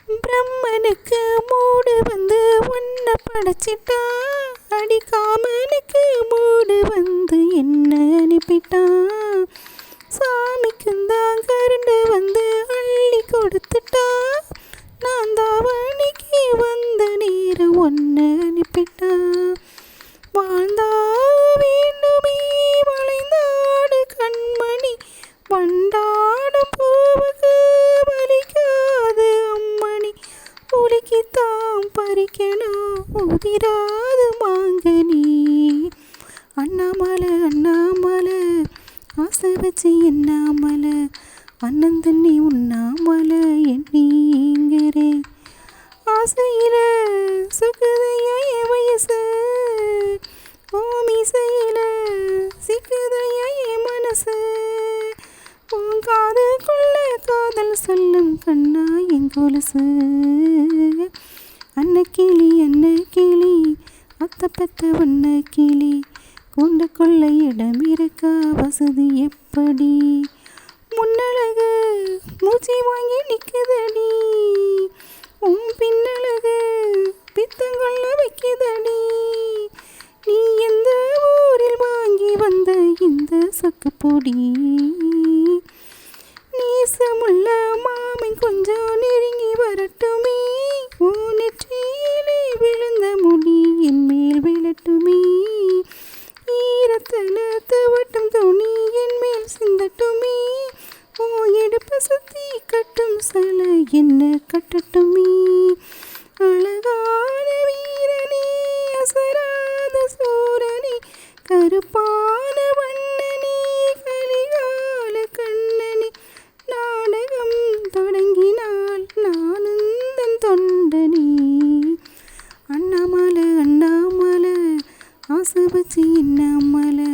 பிரம்மனுக்கு மூடு வந்து உன்னை படைச்சிட்டா, அடிக்காமனுக்கு மூடு வந்து என்ன அனுப்பிட்டான். சாமிக்குந்தான் கரண்டு வந்து அள்ளி கொடுத்துட்டா, நான் தாவணிக்கு வந்த நேரம் ஒன்று அனுப்பிட்டா. வாழ்ந்தா வேண்டுமே வளைந்தாடு கண்மணி, வண்டாடும் பூவுக்கு பலிக்காது அம்மணி, உலுக்கித்தான் பறிக்கணும் உதிராது மாங்கனி. அண்ணாமலை அண்ணாமலை ஆசை வச்சு எண்ணாமலை, அண்ணன் தண்ணி உண்ணாமலை எண்ணிங்கிறே. ஆசையில சுக்குதையா என் வயசு, ஓமிசையில சிக்குதையா என் மனசு, உன் காதுக்குள்ள காதல் சொல்லும் கண்ணா என் கொலுசு. அன்ன கிளி அத்தை பெத்த வண்ண கிளி, கூண்டுக்குள்ள இடம் இருக்கா வசதி எப்படி, முன்னழகு மூச்சி வாங்கி நிற்குதடி, உன் பின்னழகு பித்தங்கொள்ள வைக்குதடி. நீ எந்த ஊரில் வாங்கி வந்த இந்த சொக்குப்பொடி, நீசமுள்ள மாமன் கொஞ்சம் நெருங்கி வரட்டுமே, உன் நெற்றியிலே விழுந்த முடி என் மேல் விழட்டுமே, ஈரத்தல துவட்டும் துணி என் மேல் சிந்தட்டுமே, உன் எடுப்ப சுத்தி கட்டும் சல என்ன கட்டட்டுமே. அழகான வீரனே அசராத சூரனே, கருப்பான வண்ணனே கலிகால கண்ணனே, நாடகம் தொடங்கினால் நானுந்தன் தொண்டனே. அண்ணாமலை அண்ணாமலை ஆசை வச்சு எண்ணாமலை,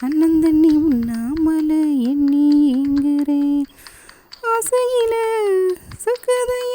அண்ணன் தண்ணி உண்ணாமலை எண்ணி எங்குறே. ஆசையில சுக்குதை